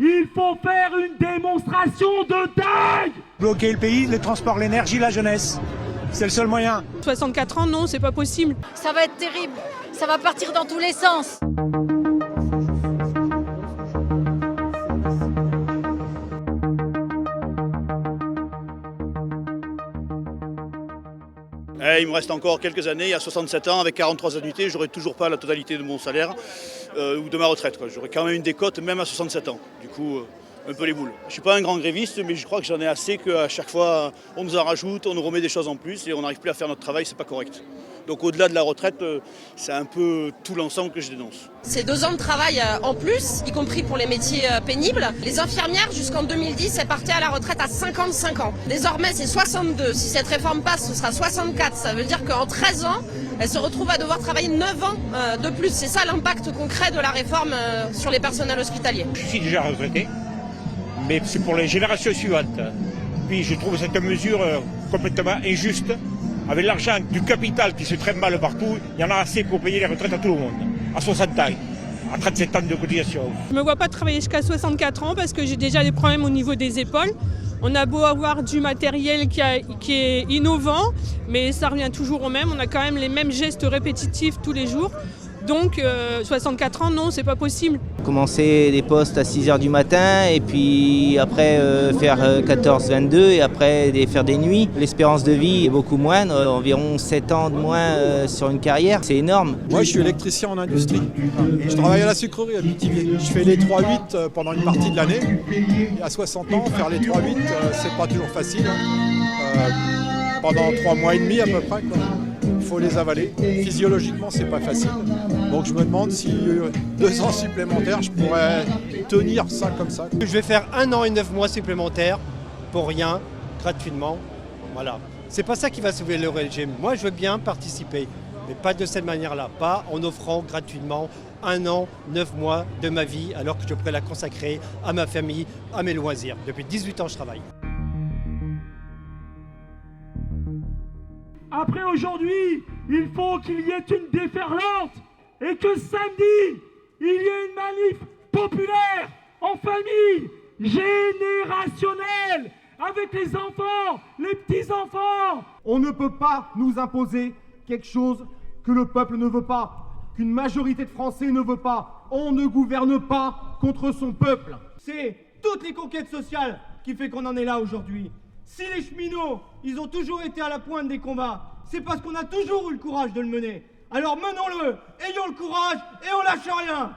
il faut faire une démonstration de dingue. Bloquer le pays, les transports, l'énergie, la jeunesse. C'est le seul moyen. 64 ans, non, c'est pas possible. Ça va être terrible. Ça va partir dans tous les sens. Il me reste encore quelques années, à 67 ans, avec 43 annuités, j'aurai toujours pas la totalité de mon salaire ou de ma retraite. J'aurai quand même une décote, même à 67 ans. Du coup, un peu les boules. Je ne suis pas un grand gréviste, mais je crois que j'en ai assez qu'à chaque fois, on nous en rajoute, on nous remet des choses en plus et on n'arrive plus à faire notre travail, c'est pas correct. Donc au-delà de la retraite, c'est un peu tout l'ensemble que je dénonce. C'est 2 ans de travail en plus, y compris pour les métiers pénibles. Les infirmières, jusqu'en 2010, elles partaient à la retraite à 55 ans. Désormais, c'est 62. Si cette réforme passe, ce sera 64. Ça veut dire qu'en 13 ans, elles se retrouvent à devoir travailler 9 ans de plus. C'est ça l'impact concret de la réforme sur les personnels hospitaliers. Je suis déjà retraité, mais c'est pour les générations suivantes. Puis je trouve cette mesure complètement injuste. Avec l'argent du capital qui se traîne mal partout, il y en a assez pour payer les retraites à tout le monde. À 60 ans, à 37 ans de cotisation. Je me vois pas travailler jusqu'à 64 ans parce que j'ai déjà des problèmes au niveau des épaules. On a beau avoir du matériel qui est innovant, mais ça revient toujours au même. On a quand même les mêmes gestes répétitifs tous les jours. Donc 64 ans, non, c'est pas possible. Commencer des postes à 6h du matin et puis après faire 14-22 et après faire des nuits. L'espérance de vie est beaucoup moindre, environ 7 ans de moins sur une carrière, c'est énorme. Moi je suis électricien en industrie, je travaille à la sucrerie à Pithiviers. Je fais les 3-8 pendant une partie de l'année. Et à 60 ans, faire les 3-8, c'est pas toujours facile. Pendant 3 mois et demi à peu près, quoi. Il faut les avaler. Physiologiquement, c'est pas facile. Donc je me demande si 2 ans supplémentaires, je pourrais tenir ça comme ça. Je vais faire 1 an et 9 mois supplémentaires pour rien, gratuitement. Voilà. C'est pas ça qui va sauver le régime. Moi, je veux bien participer, mais pas de cette manière-là. Pas en offrant gratuitement 1 an, 9 mois de ma vie, alors que je pourrais la consacrer à ma famille, à mes loisirs. Depuis 18 ans, je travaille. Après aujourd'hui, il faut qu'il y ait une déferlante et que samedi, il y ait une manif populaire, en famille, générationnelle, avec les enfants, les petits-enfants. On ne peut pas nous imposer quelque chose que le peuple ne veut pas, qu'une majorité de Français ne veut pas. On ne gouverne pas contre son peuple. C'est toutes les conquêtes sociales qui fait qu'on en est là aujourd'hui. Si les cheminots, ils ont toujours été à la pointe des combats, c'est parce qu'on a toujours eu le courage de le mener. Alors menons-le, ayons le courage et on lâche rien.